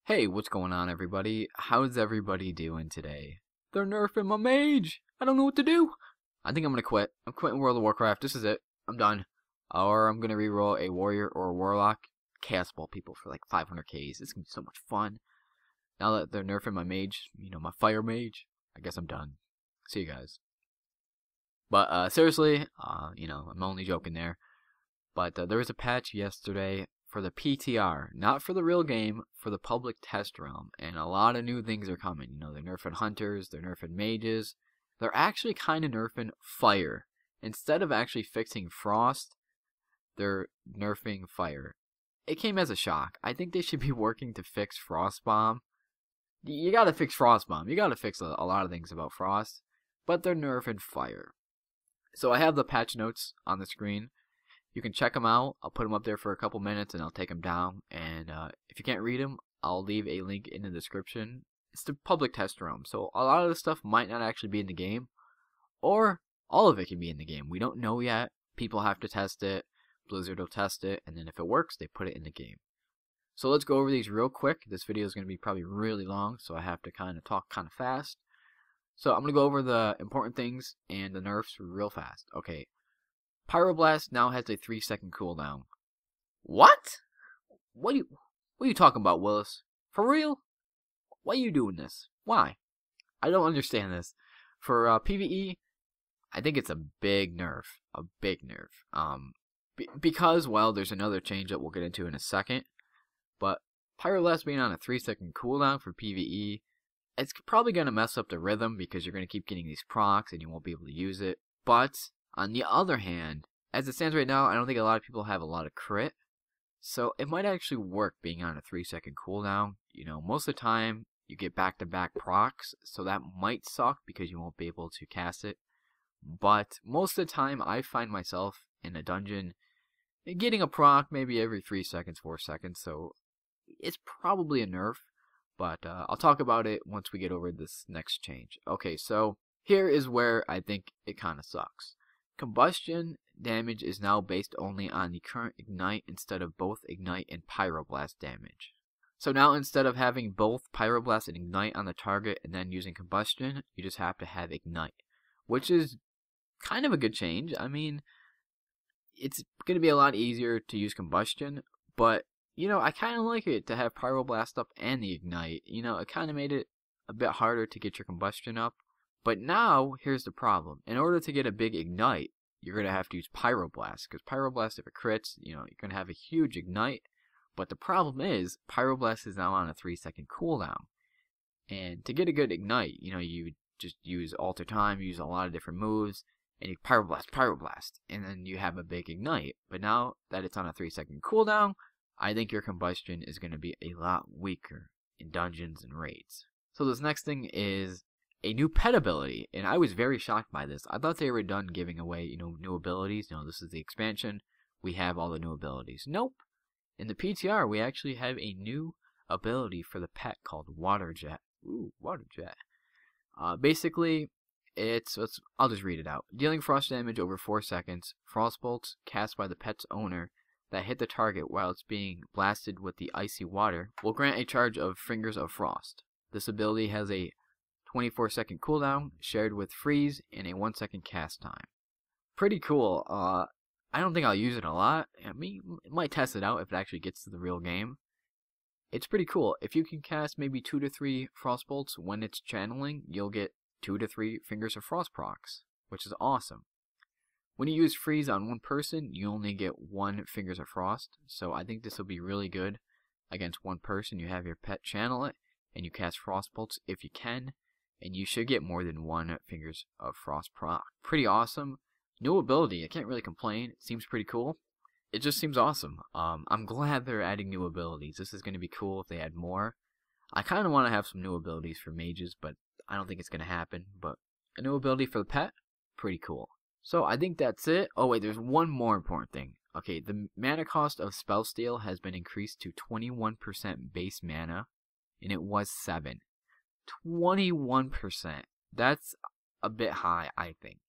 Hey, what's going on, everybody? How's everybody doing today? They're nerfing my mage. I don't know what to do. I think I'm gonna quit. I'm quitting World of Warcraft. This is it. I'm done. Or I'm gonna reroll a warrior or a warlock. Chaos ball people for like 500Ks. It's gonna be so much fun. Now that they're nerfing my mage, my fire mage, I guess I'm done. See you guys. But seriously, I'm only joking there. But there was a patch yesterday for the PTR, not for the real game, for the public test realm, and a lot of new things are coming. They're nerfing hunters, they're nerfing mages, they're actually kind of nerfing fire. Instead of actually fixing frost, they're nerfing fire. It came as a shock. I think they should be working to fix frost bomb. You gotta fix frost bomb. You gotta fix a lot of things about frost, but they're nerfing fire. So I have the patch notes on the screen. You can check them out. I'll put them up there for a couple minutes and I'll take them down. And if you can't read them, I'll leave a link in the description. It's the public test realm, so a lot of the stuff might not actually be in the game, or all of it can be in the game. We don't know yet. People have to test it. Blizzard will test it, and then if it works, they put it in the game. So let's go over these real quick. This video is going to be probably really long, so I have to kind of talk kind of fast. So I'm going to go over the important things and the nerfs real fast. Okay. Pyroblast now has a 3-second cooldown. What? What are you talking about, Willis? For real? Why are you doing this? Why? I don't understand this. For PvE, I think it's a big nerf. A big nerf. Because, well, there's another change that we'll get into in a second. But Pyroblast being on a 3-second cooldown for PvE, it's probably going to mess up the rhythm because you're going to keep getting these procs and you won't be able to use it. But on the other hand, as it stands right now, I don't think a lot of people have a lot of crit. So it might actually work being on a 3-second cooldown. Most of the time you get back-to-back procs, so that might suck because you won't be able to cast it. But most of the time I find myself in a dungeon getting a proc maybe every 3 seconds, 4 seconds. So it's probably a nerf. But I'll talk about it once we get over this next change. Okay, so here is where I think it kind of sucks. Combustion damage is now based only on the current ignite instead of both ignite and pyroblast damage. So now instead of having both pyroblast and ignite on the target and then using combustion, you just have to have ignite, which is kind of a good change. I mean, it's going to be a lot easier to use combustion, but I kind of like it to have pyroblast up and the ignite. It kind of made it a bit harder to get your combustion up. But now, here's the problem. In order to get a big ignite, you're going to have to use Pyroblast. Because Pyroblast, if it crits, you're going to have a huge ignite. But the problem is, Pyroblast is now on a 3-second cooldown. And to get a good ignite, you just use Alter Time, use a lot of different moves, and you Pyroblast. And then you have a big ignite. But now that it's on a 3-second cooldown, I think your combustion is going to be a lot weaker in dungeons and raids. So this next thing is a new pet ability, and I was very shocked by this. I thought they were done giving away, new abilities. This is the expansion. We have all the new abilities. Nope. In the PTR, we actually have a new ability for the pet called Water Jet. Ooh, Water Jet. Basically, I'll just read it out. Dealing frost damage over 4 seconds, frost bolts cast by the pet's owner that hit the target while it's being blasted with the icy water will grant a charge of Fingers of Frost. This ability has a 24-second cooldown, shared with freeze, and a 1-second cast time. Pretty cool. I don't think I'll use it a lot. I mean, might test it out if it actually gets to the real game. It's pretty cool. If you can cast maybe 2 to 3 Frostbolts when it's channeling, you'll get 2 to 3 Fingers of Frost procs, which is awesome. When you use freeze on one person, you only get 1 Fingers of Frost, so I think this will be really good against one person. You have your pet channel it, and you cast Frostbolts if you can. And you should get more than 1 Fingers of Frost proc. Pretty awesome. New ability. I can't really complain. It seems pretty cool. It just seems awesome. I'm glad they're adding new abilities. This is going to be cool if they add more. I kind of want to have some new abilities for mages, but I don't think it's going to happen. But a new ability for the pet? Pretty cool. So I think that's it. Oh wait, there's one more important thing. Okay, the mana cost of Spellsteal has been increased to 21% base mana, and it was 7. 21%. That's a bit high, I think.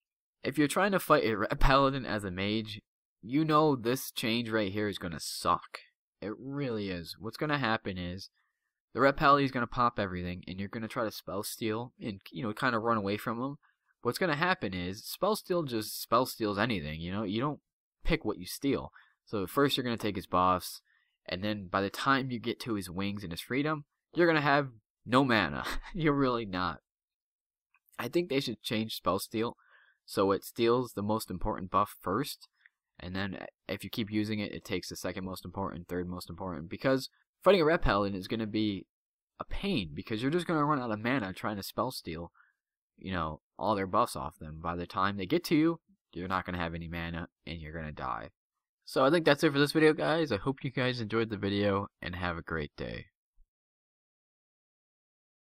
If you're trying to fight a Red Paladin as a mage, this change right here is going to suck. It really is. What's going to happen is the Red Pally is going to pop everything, and you're going to try to spell steal and, kind of run away from him. What's going to happen is spell steal just spell steals anything, you don't pick what you steal. So first you're going to take his buffs, and then by the time you get to his wings and his freedom, you're going to have no mana. You're really not. I think they should change spell steal so it steals the most important buff first, and then if you keep using it, it takes the second most important, third most important, because fighting a Red Paladin is going to be a pain, because you're just going to run out of mana trying to spell steal, all their buffs off them. By the time they get to you, you're not going to have any mana, and you're going to die. So I think that's it for this video, guys. I hope you guys enjoyed the video, and have a great day.